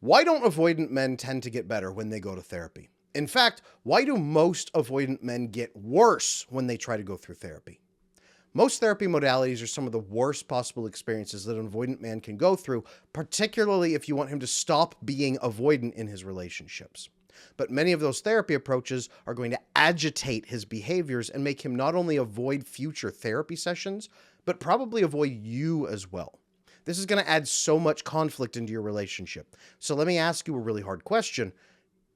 Why don't avoidant men tend to get better when they go to therapy? In fact, why do most avoidant men get worse when they try to go through therapy? Most therapy modalities are some of the worst possible experiences that an avoidant man can go through, particularly if you want him to stop being avoidant in his relationships. But many of those therapy approaches are going to agitate his behaviors and make him not only avoid future therapy sessions, but probably avoid you as well. This is going to add so much conflict into your relationship. So let me ask you a really hard question.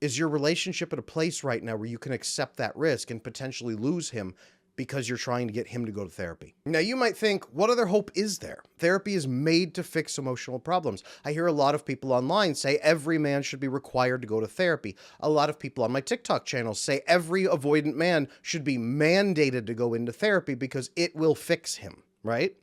Is your relationship at a place right now where you can accept that risk and potentially lose him because you're trying to get him to go to therapy? Now, you might think, what other hope is there? Therapy is made to fix emotional problems. I hear a lot of people online say every man should be required to go to therapy. A lot of people on my TikTok channel say every avoidant man should be mandated to go into therapy because it will fix him, right?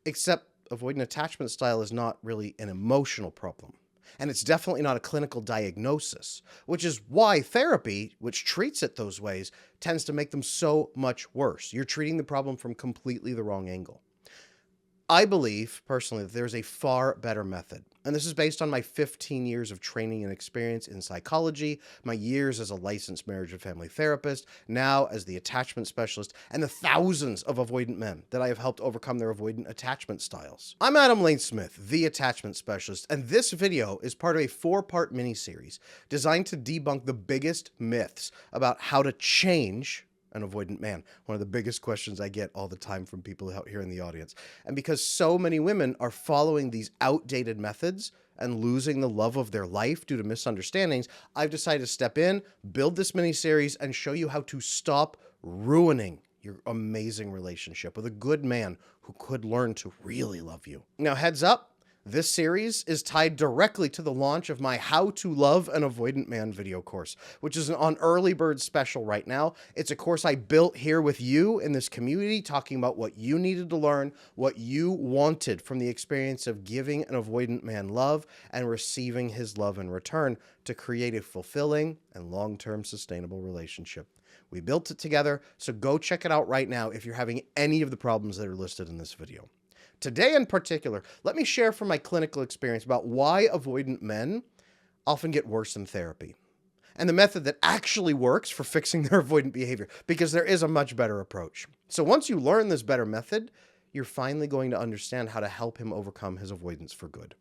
Except avoidant attachment style is not really an emotional problem. And it's definitely not a clinical diagnosis, which is why therapy, which treats it those ways, tends to make them so much worse. You're treating the problem from completely the wrong angle. I believe, personally, that there's a far better method. And this is based on my 15 years of training and experience in psychology, my years as a licensed marriage and family therapist, now as the attachment specialist, and the thousands of avoidant men that I have helped overcome their avoidant attachment styles. I'm Adam Lane Smith, the attachment specialist, and this video is part of a 4-part mini-series designed to debunk the biggest myths about how to change an avoidant man. One of the biggest questions I get all the time from people out here in the audience. And because so many women are following these outdated methods and losing the love of their life due to misunderstandings, I've decided to step in, build this mini-series, and show you how to stop ruining your amazing relationship with a good man who could learn to really love you. Now, heads up, this series is tied directly to the launch of my How to Love an Avoidant Man video course, which is on early bird special right now. It's a course I built here with you in this community, talking about what you needed to learn, what you wanted from the experience of giving an avoidant man love and receiving his love in return to create a fulfilling and long-term sustainable relationship. We built it together, so go check it out right now if you're having any of the problems that are listed in this video. Today in particular, let me share from my clinical experience about why avoidant men often get worse in therapy and the method that actually works for fixing their avoidant behavior, because there is a much better approach. So once you learn this better method, you're finally going to understand how to help him overcome his avoidance for good.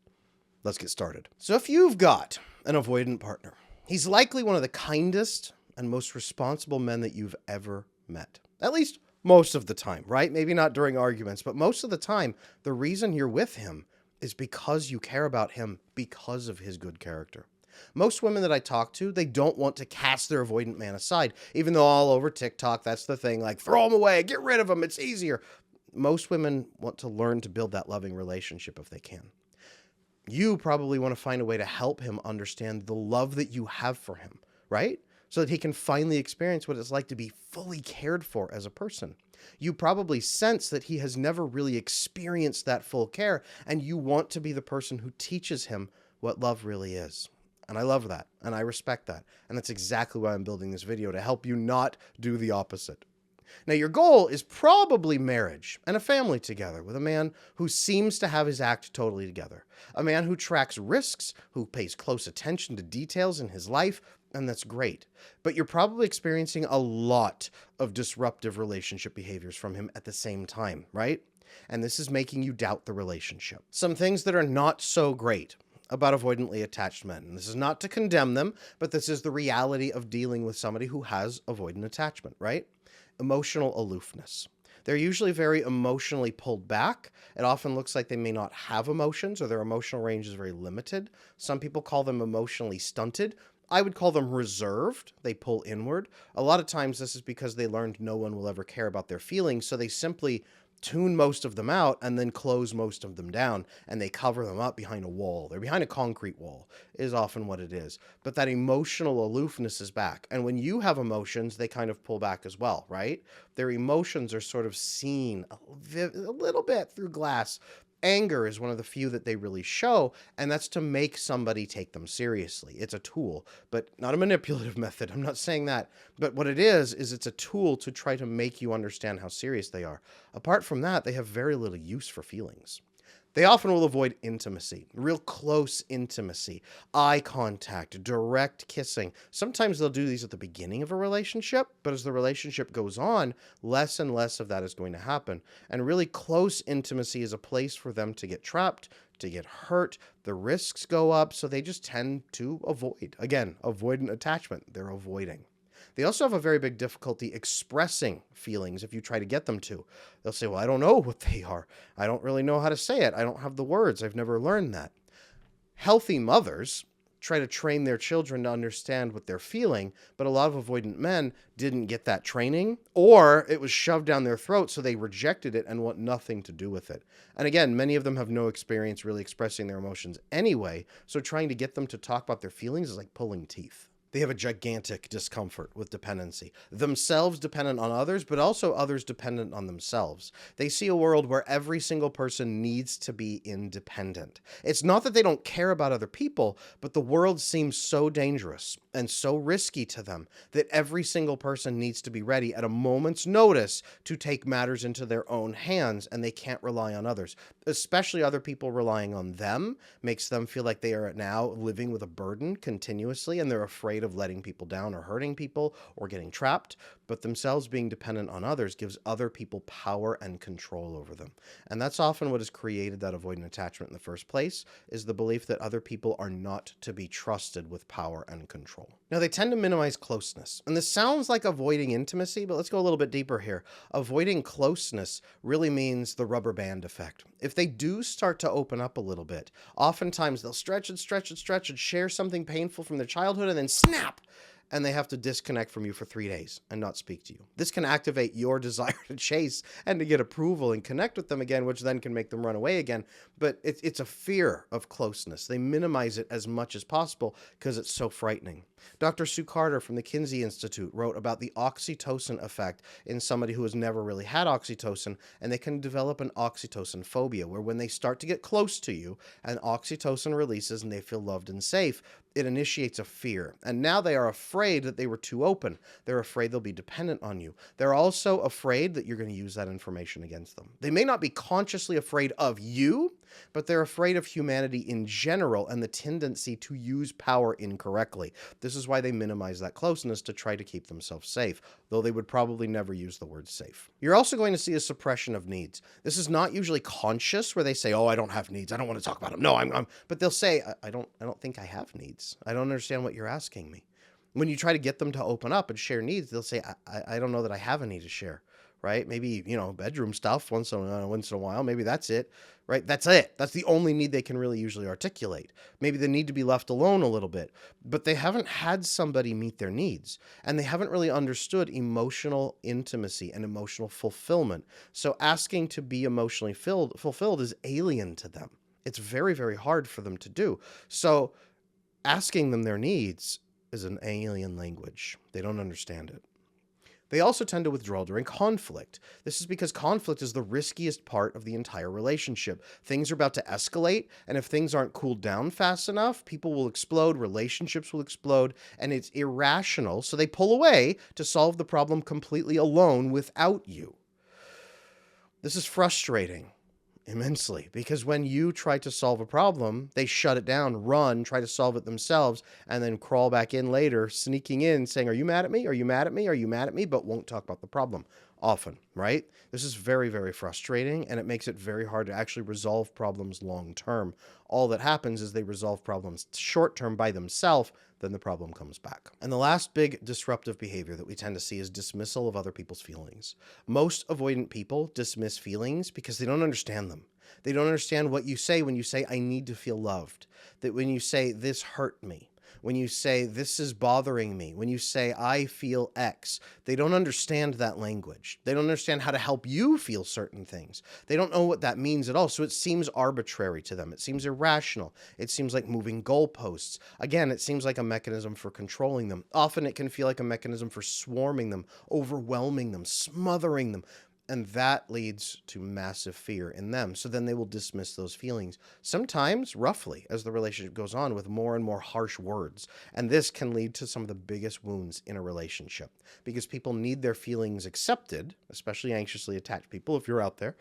Let's get started. So if you've got an avoidant partner, he's likely one of the kindest and most responsible men that you've ever met. At least most of the time, right? Maybe not during arguments, but most of the time, the reason you're with him is because you care about him because of his good character. Most women that I talk to, they don't want to cast their avoidant man aside, even though all over TikTok, that's the thing, like throw him away, get rid of him, it's easier. Most women want to learn to build that loving relationship if they can. You probably want to find a way to help him understand the love that you have for him, right? So that he can finally experience what it's like to be fully cared for as a person. You probably sense that he has never really experienced that full care, and you want to be the person who teaches him what love really is. And I love that, and I respect that. And that's exactly why I'm building this video, to help you not do the opposite. Now, your goal is probably marriage and a family together with a man who seems to have his act totally together. A man who tracks risks, who pays close attention to details in his life, and that's great. But you're probably experiencing a lot of disruptive relationship behaviors from him at the same time, right? And this is making you doubt the relationship. Some things that are not so great about avoidantly attached men. And this is not to condemn them, but this is the reality of dealing with somebody who has avoidant attachment, right? Emotional aloofness. They're usually very emotionally pulled back. It often looks like they may not have emotions, or their emotional range is very limited. Some people call them emotionally stunted. I would call them reserved. They pull inward. A lot of times this is because they learned no one will ever care about their feelings, so they simply tune most of them out and then close most of them down, and they cover them up behind a wall. They're behind a concrete wall is often what it is. But that emotional aloofness is back. And when you have emotions, they kind of pull back as well, right? Their emotions are sort of seen a little bit through glass. Anger is one of the few that they really show, and that's to make somebody take them seriously. It's a tool, but not a manipulative method. I'm not saying that. But what it is it's a tool to try to make you understand how serious they are. Apart from that, they have very little use for feelings. They often will avoid intimacy, real close intimacy, eye contact, direct kissing. Sometimes they'll do these at the beginning of a relationship, but as the relationship goes on, less and less of that is going to happen. And really close intimacy is a place for them to get trapped, to get hurt. The risks go up, so they just tend to avoid. Again, avoidant attachment. They're avoiding. They also have a very big difficulty expressing feelings if you try to get them to. They'll say, well, I don't know what they are. I don't really know how to say it. I don't have the words. I've never learned that. Healthy mothers try to train their children to understand what they're feeling, but a lot of avoidant men didn't get that training, or it was shoved down their throat, so they rejected it and want nothing to do with it. And again, many of them have no experience really expressing their emotions anyway, so trying to get them to talk about their feelings is like pulling teeth. They have a gigantic discomfort with dependency, themselves dependent on others, but also others dependent on themselves. They see a world where every single person needs to be independent. It's not that they don't care about other people, but the world seems so dangerous and so risky to them that every single person needs to be ready at a moment's notice to take matters into their own hands, and they can't rely on others. Especially other people relying on them makes them feel like they are now living with a burden continuously, and they're afraid of letting people down or hurting people or getting trapped, but themselves being dependent on others gives other people power and control over them. And that's often what has created that avoidant attachment in the first place, is the belief that other people are not to be trusted with power and control. Now, they tend to minimize closeness. And this sounds like avoiding intimacy, but let's go a little bit deeper here. Avoiding closeness really means the rubber band effect. If they do start to open up a little bit, oftentimes they'll stretch and stretch and stretch and share something painful from their childhood and then snap, and they have to disconnect from you for 3 days and not speak to you. This can activate your desire to chase and to get approval and connect with them again, which then can make them run away again. But it's a fear of closeness. They minimize it as much as possible because it's so frightening. Dr. Sue Carter from the Kinsey Institute wrote about the oxytocin effect in somebody who has never really had oxytocin, and they can develop an oxytocin phobia, where when they start to get close to you and oxytocin releases and they feel loved and safe, it initiates a fear. And now they are afraid that they were too open. They're afraid they'll be dependent on you. They're also afraid that you're going to use that information against them. They may not be consciously afraid of you, but they're afraid of humanity in general and the tendency to use power incorrectly. This is why they minimize that closeness to try to keep themselves safe, though they would probably never use the word safe. You're also going to see a suppression of needs. This is not usually conscious, where they say, oh, I don't have needs. I don't want to talk about them. No, but they'll say, I don't think I have needs. I don't understand what you're asking me. When you try to get them to open up and share needs, they'll say, I don't know that I have a need to share, right? Maybe, bedroom stuff once in a while. Maybe that's it, right? That's it. That's the only need they can really usually articulate. Maybe they need to be left alone a little bit, but they haven't had somebody meet their needs, and they haven't really understood emotional intimacy and emotional fulfillment. So asking to be emotionally fulfilled is alien to them. It's very, very hard for them to do. So asking them their needs is an alien language. They don't understand it. They also tend to withdraw during conflict. This is because conflict is the riskiest part of the entire relationship. Things are about to escalate, and if things aren't cooled down fast enough, people will explode, relationships will explode, and it's irrational, so they pull away to solve the problem completely alone without you. This is frustrating immensely, because when you try to solve a problem, they shut it down, run, try to solve it themselves, and then crawl back in later, sneaking in, saying, are you mad at me? Are you mad at me? Are you mad at me? But won't talk about the problem often, right? This is very, very frustrating, and it makes it very hard to actually resolve problems long term. All that happens is they resolve problems short term by themselves, then the problem comes back. And the last big disruptive behavior that we tend to see is dismissal of other people's feelings. Most avoidant people dismiss feelings because they don't understand them. They don't understand what you say when you say, I need to feel loved. That when you say, this hurt me. When you say, this is bothering me. When you say, I feel X. They don't understand that language. They don't understand how to help you feel certain things. They don't know what that means at all. So it seems arbitrary to them. It seems irrational. It seems like moving goalposts. Again, it seems like a mechanism for controlling them. Often it can feel like a mechanism for swarming them, overwhelming them, smothering them. And that leads to massive fear in them. So then they will dismiss those feelings, sometimes roughly, as the relationship goes on, with more and more harsh words. And this can lead to some of the biggest wounds in a relationship, because people need their feelings accepted, especially anxiously attached people, if you're out there.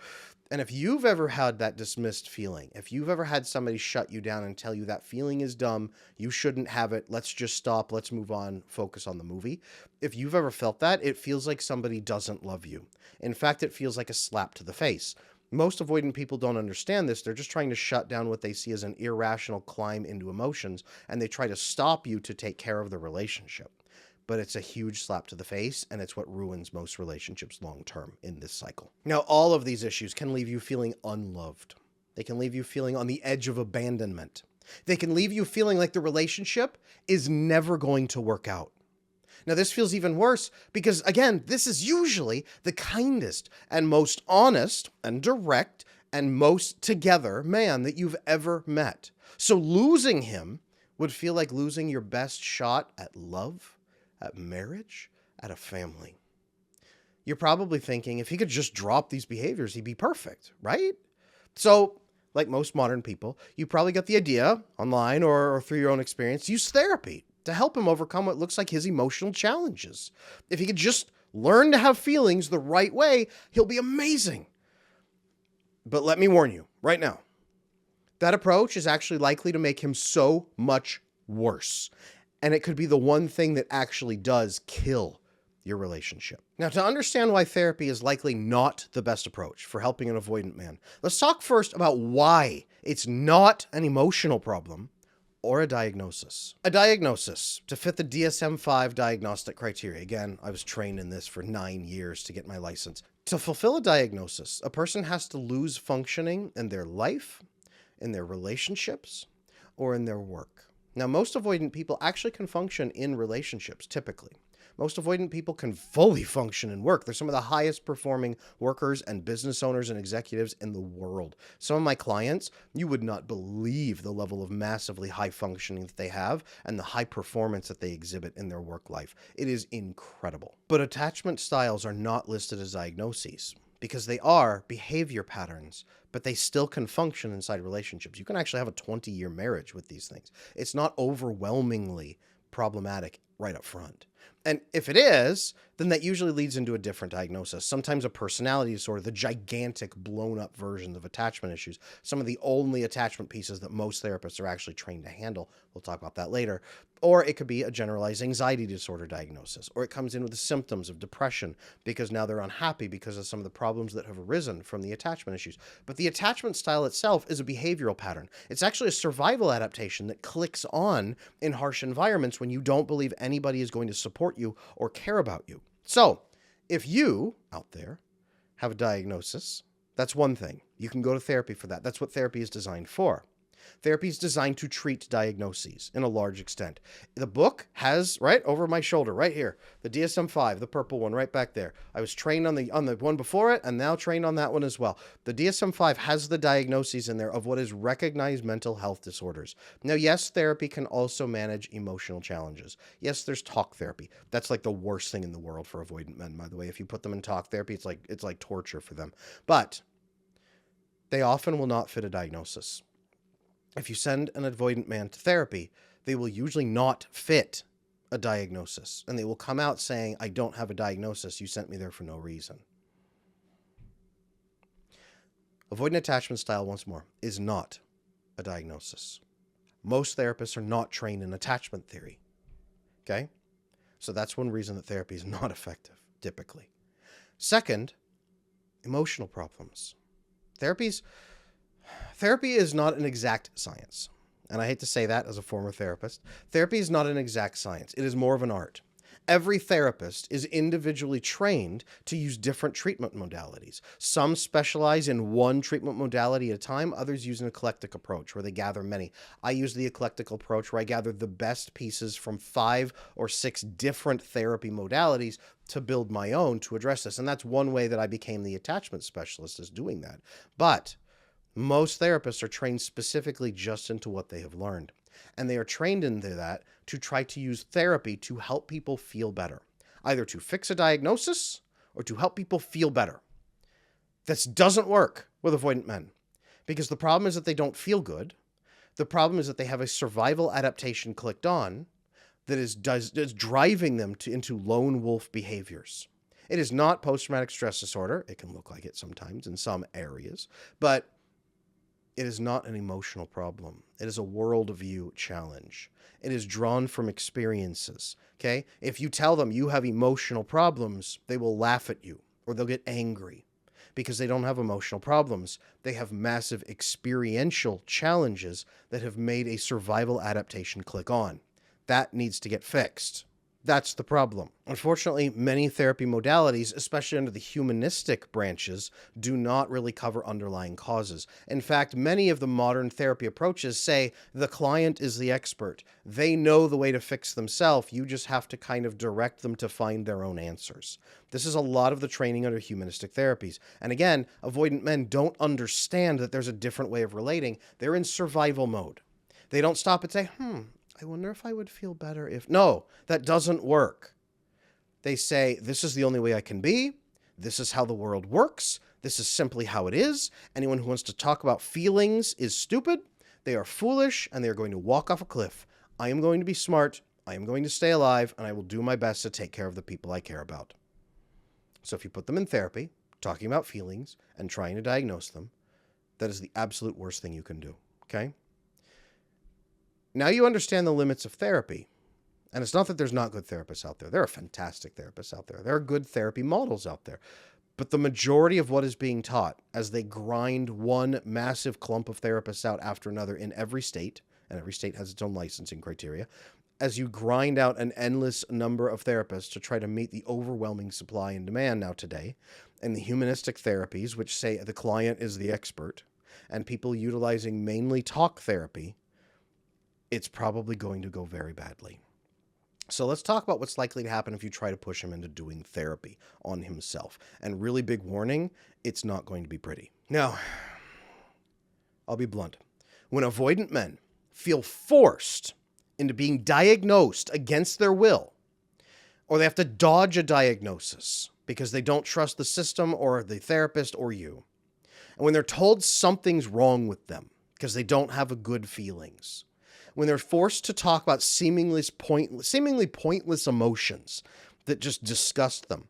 And if you've ever had that dismissed feeling, if you've ever had somebody shut you down and tell you that feeling is dumb, you shouldn't have it, let's just stop, let's move on, focus on the movie. If you've ever felt that, it feels like somebody doesn't love you. In fact, it feels like a slap to the face. Most avoidant people don't understand this. They're just trying to shut down what they see as an irrational climb into emotions, and they try to stop you to take care of the relationship. But it's a huge slap to the face, and it's what ruins most relationships long term in this cycle. Now, all of these issues can leave you feeling unloved. They can leave you feeling on the edge of abandonment. They can leave you feeling like the relationship is never going to work out. Now, this feels even worse because, again, this is usually the kindest and most honest and direct and most together man that you've ever met. So losing him would feel like losing your best shot at love, at marriage, at a family. You're probably thinking, if he could just drop these behaviors, he'd be perfect, right? So, like most modern people, you probably got the idea online or through your own experience, use therapy to help him overcome what looks like his emotional challenges. If he could just learn to have feelings the right way, he'll be amazing. But let me warn you right now, that approach is actually likely to make him so much worse. And it could be the one thing that actually does kill your relationship. Now, to understand why therapy is likely not the best approach for helping an avoidant man, let's talk first about why it's not an emotional problem or a diagnosis. A diagnosis to fit the DSM-5 diagnostic criteria. Again, I was trained in this for 9 years to get my license. To fulfill a diagnosis, a person has to lose functioning in their life, in their relationships, or in their work. Now, most avoidant people actually can function in relationships, typically. Most avoidant people can fully function in work. They're some of the highest performing workers and business owners and executives in the world. Some of my clients, you would not believe the level of massively high functioning that they have and the high performance that they exhibit in their work life. It is incredible. But attachment styles are not listed as diagnoses because they are behavior patterns, but they still can function inside relationships. You can actually have a 20-year marriage with these things. It's not overwhelmingly problematic right up front. And if it is, then that usually leads into a different diagnosis. Sometimes a personality disorder, the gigantic blown up versions of attachment issues, some of the only attachment pieces that most therapists are actually trained to handle. We'll talk about that later. Or it could be a generalized anxiety disorder diagnosis, or it comes in with the symptoms of depression because now they're unhappy because of some of the problems that have arisen from the attachment issues. But the attachment style itself is a behavioral pattern. It's actually a survival adaptation that clicks on in harsh environments when you don't believe anybody is going to support you or care about you. So, if you, out there, have a diagnosis, that's one thing. You can go to therapy for that. That's what therapy is designed for. Therapy is designed to treat diagnoses in a large extent. The book has, right over my shoulder, right here, the DSM-5, the purple one right back there. I was trained on the one before it and now trained on that one as well. The DSM-5 has the diagnoses in there of what is recognized mental health disorders. Now, yes, therapy can also manage emotional challenges. Yes, there's talk therapy. That's like the worst thing in the world for avoidant men, by the way. If you put them in talk therapy, it's like torture for them. But they often will not fit a diagnosis. If you send an avoidant man to therapy, they will usually not fit a diagnosis. And they will come out saying, I don't have a diagnosis. You sent me there for no reason. Avoidant attachment style, once more, is not a diagnosis. Most therapists are not trained in attachment theory. Okay? So that's one reason that therapy is not effective, typically. Second, emotional problems. Therapy is not an exact science. And I hate to say that as a former therapist. Therapy is not an exact science. It is more of an art. Every therapist is individually trained to use different treatment modalities. Some specialize in one treatment modality at a time. Others use an eclectic approach where they gather many. I use the eclectic approach where I gather the best pieces from 5 or 6 different therapy modalities to build my own to address this. And that's one way that I became the attachment specialist, is doing that. But most therapists are trained specifically just into what they have learned. And they are trained into that to try to use therapy to help people feel better, either to fix a diagnosis or to help people feel better. This doesn't work with avoidant men because the problem is that they don't feel good. The problem is that they have a survival adaptation clicked on that is driving them into lone wolf behaviors. It is not post-traumatic stress disorder. It can look like it sometimes in some areas, but it is not an emotional problem. It is a worldview challenge. It is drawn from experiences, okay? If you tell them you have emotional problems, they will laugh at you or they'll get angry because they don't have emotional problems. They have massive experiential challenges that have made a survival adaptation click on. That needs to get fixed. That's the problem. Unfortunately, many therapy modalities, especially under the humanistic branches, do not really cover underlying causes. In fact, many of the modern therapy approaches say the client is the expert. They know the way to fix themselves. You just have to kind of direct them to find their own answers. This is a lot of the training under humanistic therapies. And again, avoidant men don't understand that there's a different way of relating. They're in survival mode. They don't stop and say, I wonder if I would feel better if... No, that doesn't work. They say, this is the only way I can be. This is how the world works. This is simply how it is. Anyone who wants to talk about feelings is stupid. They are foolish, and they are going to walk off a cliff. I am going to be smart. I am going to stay alive, and I will do my best to take care of the people I care about. So if you put them in therapy, talking about feelings, and trying to diagnose them, that is the absolute worst thing you can do, okay? Now you understand the limits of therapy. And it's not that there's not good therapists out there. There are fantastic therapists out there. There are good therapy models out there. But the majority of what is being taught as they grind one massive clump of therapists out after another in every state, and every state has its own licensing criteria, as you grind out an endless number of therapists to try to meet the overwhelming supply and demand now today, and the humanistic therapies, which say the client is the expert, and people utilizing mainly talk therapy, it's probably going to go very badly. So let's talk about what's likely to happen if you try to push him into doing therapy on himself. And really big warning, it's not going to be pretty. Now, I'll be blunt. When avoidant men feel forced into being diagnosed against their will, or they have to dodge a diagnosis because they don't trust the system or the therapist or you, and when they're told something's wrong with them because they don't have good feelings, when they're forced to talk about seemingly pointless emotions that just disgust them,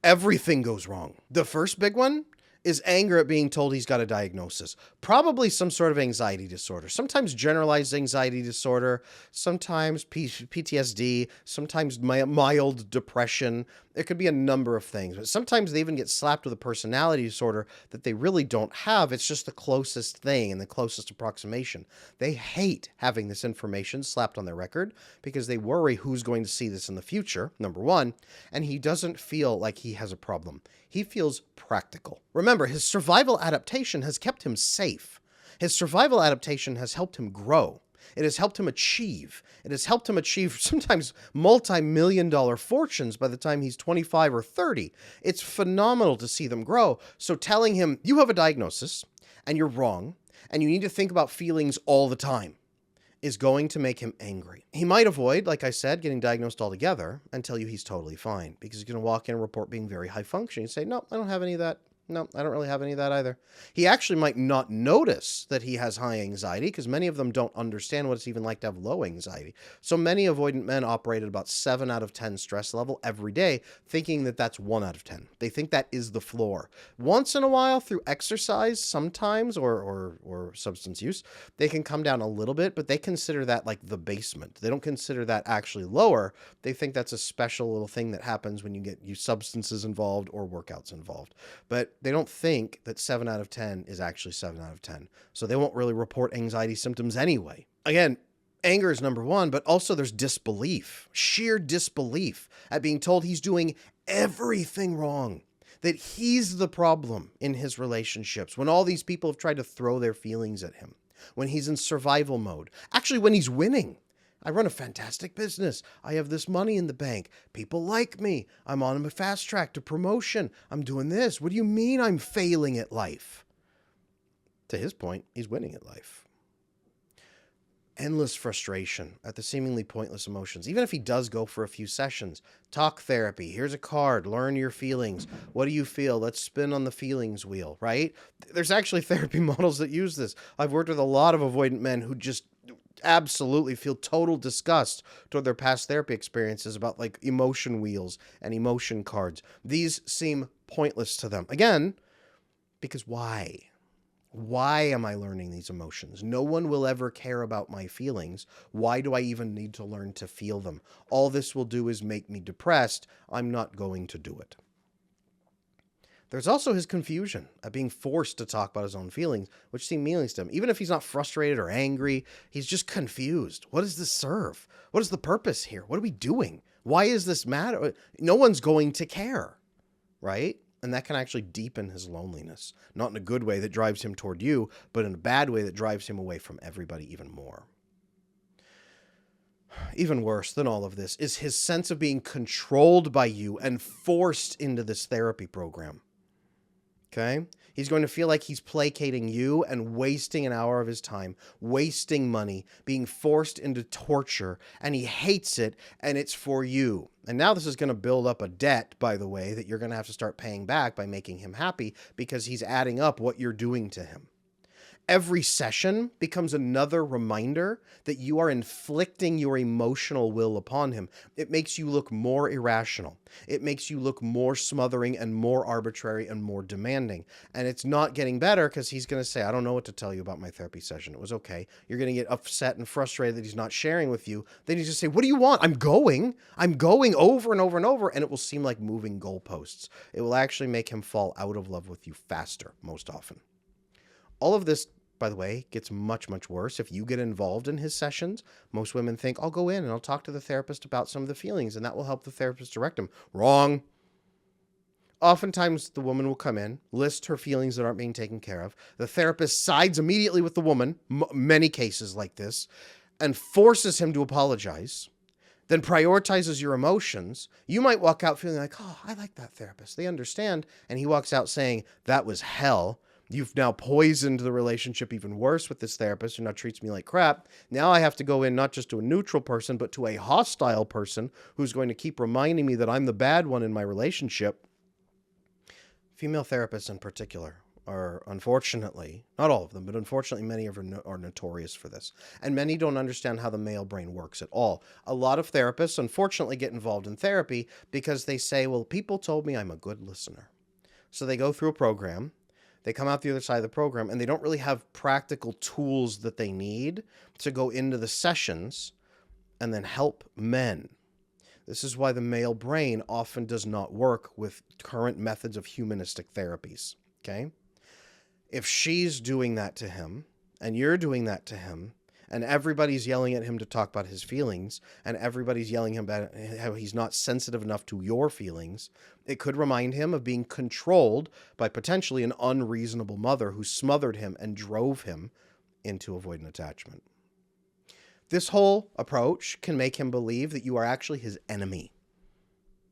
everything goes wrong. The first big one is anger at being told he's got a diagnosis. Probably some sort of anxiety disorder. Sometimes generalized anxiety disorder, sometimes PTSD, sometimes mild depression. It could be a number of things. But sometimes they even get slapped with a personality disorder that they really don't have. It's just the closest thing and the closest approximation. They hate having this information slapped on their record because they worry who's going to see this in the future, number one. And he doesn't feel like he has a problem. He feels practical. Remember, his survival adaptation has kept him safe. His survival adaptation has helped him grow. It has helped him achieve. It has helped him achieve sometimes multi-million-dollar fortunes by the time he's 25 or 30. It's phenomenal to see them grow. So telling him, you have a diagnosis, and you're wrong, and you need to think about feelings all the time, is going to make him angry. He might avoid, like I said, getting diagnosed altogether and tell you he's totally fine because he's going to walk in and report being very high functioning and say, no, I don't have any of that. No, I don't really have any of that either. He actually might not notice that he has high anxiety because many of them don't understand what it's even like to have low anxiety. So many avoidant men operate at about 7 out of 10 stress level every day, thinking that that's 1 out of 10. They think that is the floor. Once in a while, through exercise sometimes or substance use, they can come down a little bit, but they consider that like the basement. They don't consider that actually lower. They think that's a special little thing that happens when you get substances involved or workouts involved. But they don't think that 7 out of 10 is actually 7 out of 10. So they won't really report anxiety symptoms anyway. Again, anger is number one, but also there's disbelief, sheer disbelief at being told he's doing everything wrong, that he's the problem in his relationships when all these people have tried to throw their feelings at him, when he's in survival mode, actually when he's winning. I run a fantastic business. I have this money in the bank. People like me. I'm on a fast track to promotion. I'm doing this. What do you mean I'm failing at life? To his point, he's winning at life. Endless frustration at the seemingly pointless emotions. Even if he does go for a few sessions, talk therapy. Here's a card. Learn your feelings. What do you feel? Let's spin on the feelings wheel, right? There's actually therapy models that use this. I've worked with a lot of avoidant men who just absolutely feel total disgust toward their past therapy experiences about like emotion wheels and emotion cards. These seem pointless to them. Again, because why? Why am I learning these emotions? No one will ever care about my feelings. Why do I even need to learn to feel them? All this will do is make me depressed. I'm not going to do it. There's also his confusion at being forced to talk about his own feelings, which seem meaningless to him. Even if he's not frustrated or angry, he's just confused. What does this serve? What is the purpose here? What are we doing? Why is this matter? No one's going to care, right? And that can actually deepen his loneliness. Not in a good way that drives him toward you, but in a bad way that drives him away from everybody even more. Even worse than all of this is his sense of being controlled by you and forced into this therapy program. Okay? He's going to feel like he's placating you and wasting an hour of his time, wasting money, being forced into torture, and he hates it, and it's for you. And now this is going to build up a debt, by the way, that you're going to have to start paying back by making him happy because he's adding up what you're doing to him. Every session becomes another reminder that you are inflicting your emotional will upon him. It makes you look more irrational. It makes you look more smothering and more arbitrary and more demanding. And it's not getting better because he's going to say, I don't know what to tell you about my therapy session. It was okay. You're going to get upset and frustrated that he's not sharing with you. Then you just say, what do you want? I'm going over and over and over. And it will seem like moving goalposts. It will actually make him fall out of love with you faster, most often. All of this, by the way, gets much, much worse if you get involved in his sessions. Most women think, I'll go in and I'll talk to the therapist about some of the feelings, and that will help the therapist direct him. Wrong. Oftentimes, the woman will come in, list her feelings that aren't being taken care of. The therapist sides immediately with the woman, many cases like this, and forces him to apologize, then prioritizes your emotions. You might walk out feeling like, oh, I like that therapist. They understand. And he walks out saying, that was hell. You've now poisoned the relationship even worse with this therapist who now treats me like crap. Now I have to go in not just to a neutral person, but to a hostile person who's going to keep reminding me that I'm the bad one in my relationship. Female therapists in particular are, unfortunately, not all of them, but unfortunately many of them are notorious for this. And many don't understand how the male brain works at all. A lot of therapists, unfortunately, get involved in therapy because they say, well, people told me I'm a good listener. So they go through a program. They come out the other side of the program, and they don't really have practical tools that they need to go into the sessions and then help men. This is why the male brain often does not work with current methods of humanistic therapies, okay? If she's doing that to him, and you're doing that to him, and everybody's yelling at him to talk about his feelings, and everybody's yelling about how he's not sensitive enough to your feelings, it could remind him of being controlled by potentially an unreasonable mother who smothered him and drove him into avoidant attachment. This whole approach can make him believe that you are actually his enemy,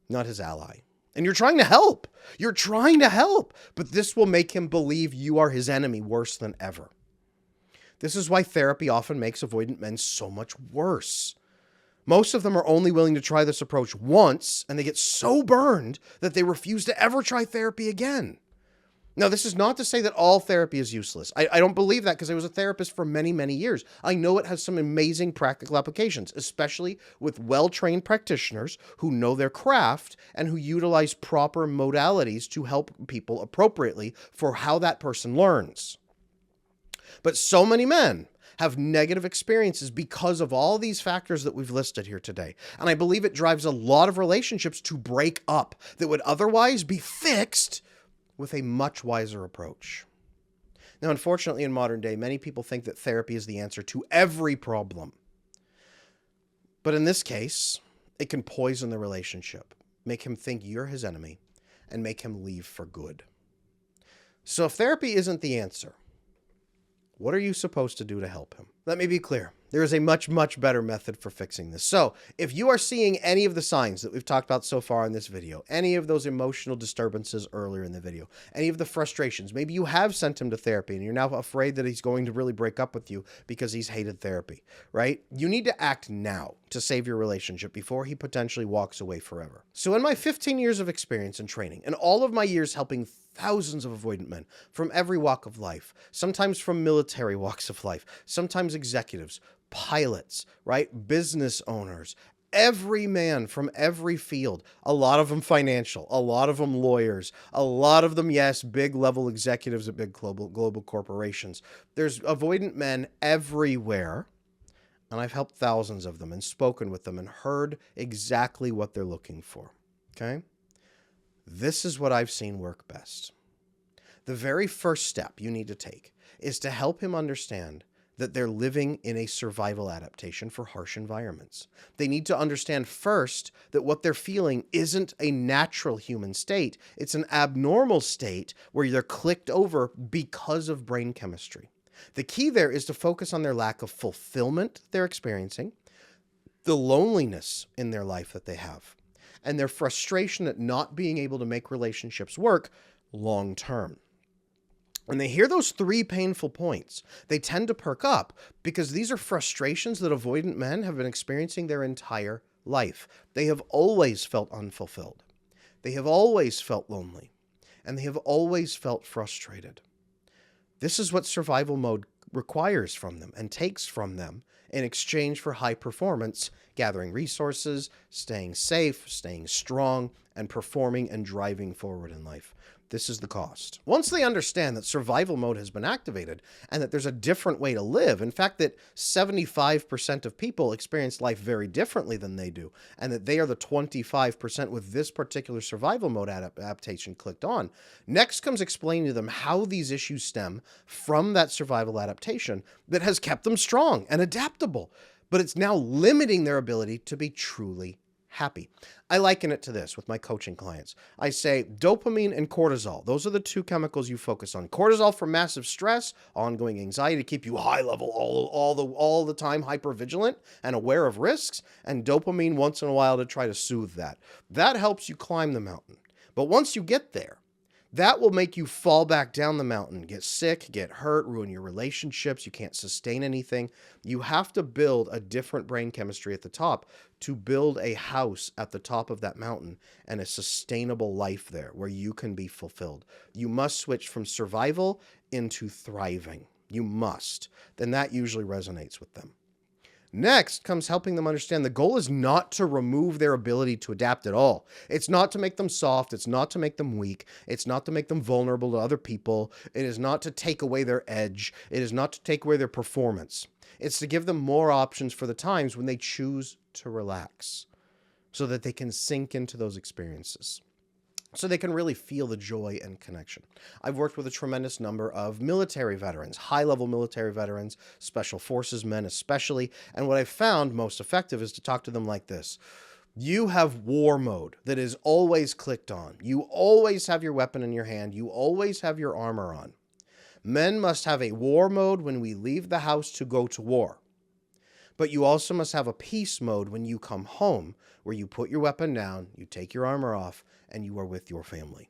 not his ally. And you're trying to help. You're trying to help. But this will make him believe you are his enemy worse than ever. This is why therapy often makes avoidant men so much worse. Most of them are only willing to try this approach once, and they get so burned that they refuse to ever try therapy again. Now, this is not to say that all therapy is useless. I don't believe that because I was a therapist for many, many years. I know it has some amazing practical applications, especially with well-trained practitioners who know their craft and who utilize proper modalities to help people appropriately for how that person learns. But so many men have negative experiences because of all these factors that we've listed here today. And I believe it drives a lot of relationships to break up that would otherwise be fixed with a much wiser approach. Now, unfortunately, in modern day, many people think that therapy is the answer to every problem. But in this case, it can poison the relationship, make him think you're his enemy, and make him leave for good. So if therapy isn't the answer, what are you supposed to do to help him? Let me be clear. There is a much, much better method for fixing this. So if you are seeing any of the signs that we've talked about so far in this video, any of those emotional disturbances earlier in the video, any of the frustrations, maybe you have sent him to therapy and you're now afraid that he's going to really break up with you because he's hated therapy, right? You need to act now to save your relationship before he potentially walks away forever. So in my 15 years of experience and training and all of my years helping thousands of avoidant men from every walk of life, sometimes from military walks of life, sometimes executives, pilots, right? Business owners, every man from every field, a lot of them financial, a lot of them lawyers, a lot of them, yes, big level executives at big global corporations. There's avoidant men everywhere. And I've helped thousands of them and spoken with them and heard exactly what they're looking for. Okay? This is what I've seen work best. The very first step you need to take is to help him understand that they're living in a survival adaptation for harsh environments. They need to understand first that what they're feeling isn't a natural human state. It's an abnormal state where they're clicked over because of brain chemistry. The key there is to focus on their lack of fulfillment they're experiencing, the loneliness in their life that they have, and their frustration at not being able to make relationships work long term. When they hear those three painful points, they tend to perk up because these are frustrations that avoidant men have been experiencing their entire life. They have always felt unfulfilled. They have always felt lonely, and they have always felt frustrated. This is what survival mode requires from them and takes from them in exchange for high performance, gathering resources, staying safe, staying strong, and performing and driving forward in life. This is the cost. Once they understand that survival mode has been activated and that there's a different way to live, in fact, that 75% of people experience life very differently than they do, and that they are the 25% with this particular survival mode adaptation clicked on, next comes explaining to them how these issues stem from that survival adaptation that has kept them strong and adaptable, but it's now limiting their ability to be truly happy. I liken it to this with my coaching clients. I say dopamine and cortisol. Those are the two chemicals you focus on. Cortisol for massive stress, ongoing anxiety to keep you high level all the time, hypervigilant and aware of risks, and dopamine once in a while to try to soothe that. That helps you climb the mountain. But once you get there, that will make you fall back down the mountain, get sick, get hurt, ruin your relationships. You can't sustain anything. You have to build a different brain chemistry at the top to build a house at the top of that mountain and a sustainable life there where you can be fulfilled. You must switch from survival into thriving. You must. Then that usually resonates with them. Next comes helping them understand the goal is not to remove their ability to adapt at all. It's not to make them soft. It's not to make them weak. It's not to make them vulnerable to other people. It is not to take away their edge. It is not to take away their performance. It's to give them more options for the times when they choose to relax so that they can sink into those experiences, so they can really feel the joy and connection. I've worked with a tremendous number of military veterans, high-level military veterans, special forces men especially, and what I've found most effective is to talk to them like this. You have war mode that is always clicked on. You always have your weapon in your hand. You always have your armor on. Men must have a war mode when we leave the house to go to war. But you also must have a peace mode when you come home, where you put your weapon down, you take your armor off, and you are with your family.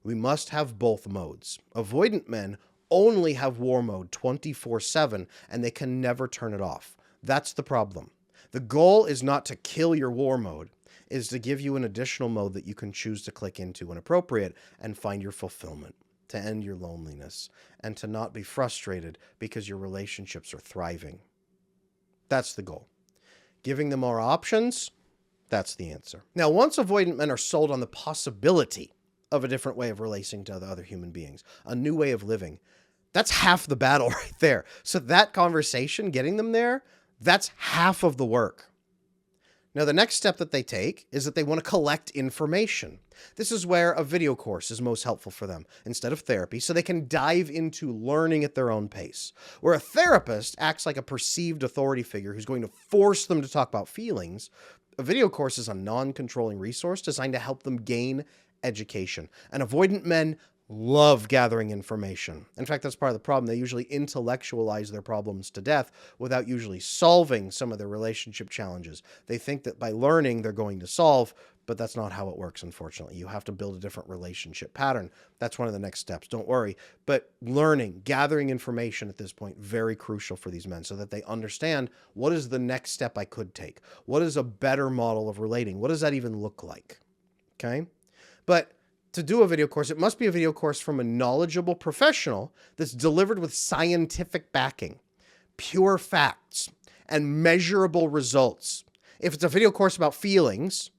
We must have both modes. Avoidant men only have war mode 24/7, and they can never turn it off. That's the problem. The goal is not to kill your war mode, is to give you an additional mode that you can choose to click into when appropriate and find your fulfillment, to end your loneliness, and to not be frustrated because your relationships are thriving. That's the goal. Giving them more options, that's the answer. Now, once avoidant men are sold on the possibility of a different way of relating to other human beings, a new way of living, that's half the battle right there. So that conversation, getting them there, that's half of the work. Now, the next step that they take is that they want to collect information. This is where a video course is most helpful for them instead of therapy, so they can dive into learning at their own pace. Where a therapist acts like a perceived authority figure who's going to force them to talk about feelings, a video course is a non-controlling resource designed to help them gain education. And avoidant men love gathering information. In fact, that's part of the problem. They usually intellectualize their problems to death without usually solving some of their relationship challenges. They think that by learning, they're going to solve, but that's not how it works, unfortunately. You have to build a different relationship pattern. That's one of the next steps. Don't worry. But learning, gathering information at this point, very crucial for these men so that they understand what is the next step I could take? What is a better model of relating? What does that even look like? Okay? But To do a video course, it must be a video course from a knowledgeable professional that's delivered with scientific backing, pure facts, and measurable results. If it's a video course about feelings,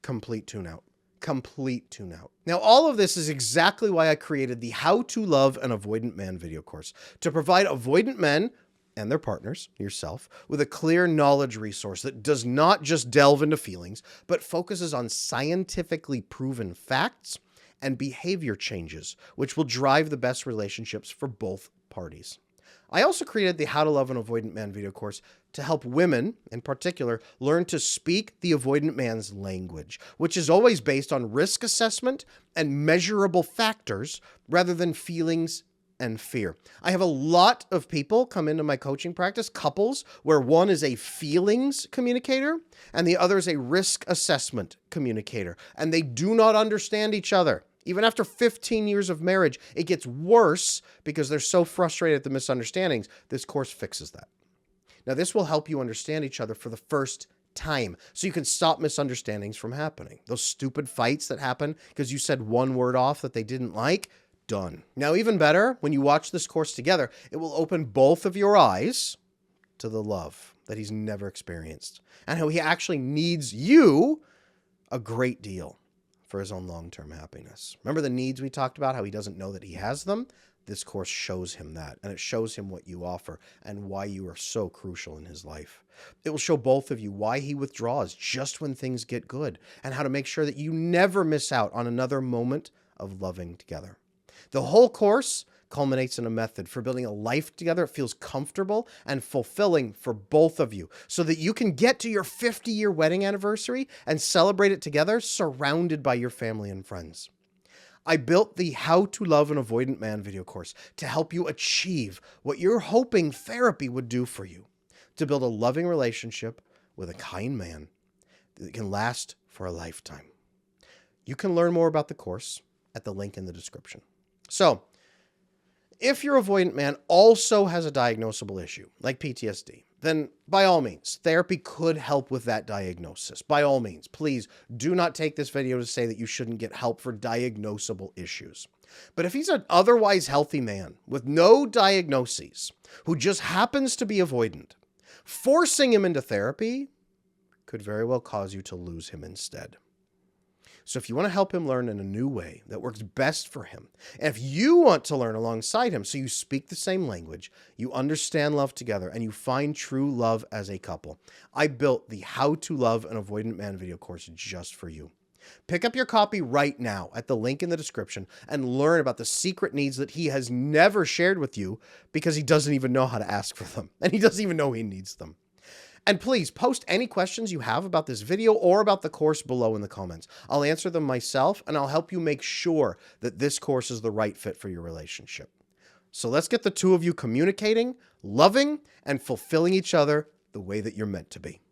complete tune out. Complete tune out. Now, all of this is exactly why I created the How to Love an Avoidant Man video course, to provide avoidant men and their partners, yourself, with a clear knowledge resource that does not just delve into feelings, but focuses on scientifically proven facts and behavior changes, which will drive the best relationships for both parties. I also created the How to Love an Avoidant Man video course to help women, in particular, learn to speak the avoidant man's language, which is always based on risk assessment and measurable factors rather than feelings and fear. I have a lot of people come into my coaching practice, couples, where one is a feelings communicator and the other is a risk assessment communicator, and they do not understand each other. Even after 15 years of marriage, it gets worse because they're so frustrated at the misunderstandings. This course fixes that. Now, this will help you understand each other for the first time, so you can stop misunderstandings from happening. Those stupid fights that happen because you said one word off that they didn't like, done. Now, even better, when you watch this course together, it will open both of your eyes to the love that he's never experienced and how he actually needs you a great deal for his own long-term happiness. Remember the needs we talked about, how he doesn't know that he has them? This course shows him that, and it shows him what you offer and why you are so crucial in his life. It will show both of you why he withdraws just when things get good and how to make sure that you never miss out on another moment of loving together. The whole course culminates in a method for building a life together. It feels comfortable and fulfilling for both of you so that you can get to your 50-year wedding anniversary and celebrate it together surrounded by your family and friends. I built the How to Love an Avoidant Man video course to help you achieve what you're hoping therapy would do for you, to build a loving relationship with a kind man that can last for a lifetime. You can learn more about the course at the link in the description. So, if your avoidant man also has a diagnosable issue, like PTSD, then by all means, therapy could help with that diagnosis. By all means, please do not take this video to say that you shouldn't get help for diagnosable issues. But if he's an otherwise healthy man with no diagnoses, who just happens to be avoidant, forcing him into therapy could very well cause you to lose him instead. So if you want to help him learn in a new way that works best for him, and if you want to learn alongside him so you speak the same language, you understand love together, and you find true love as a couple, I built the How to Love an Avoidant Man video course just for you. Pick up your copy right now at the link in the description and learn about the secret needs that he has never shared with you because he doesn't even know how to ask for them, and he doesn't even know he needs them. And please post any questions you have about this video or about the course below in the comments. I'll answer them myself, and I'll help you make sure that this course is the right fit for your relationship. So let's get the two of you communicating, loving, and fulfilling each other the way that you're meant to be.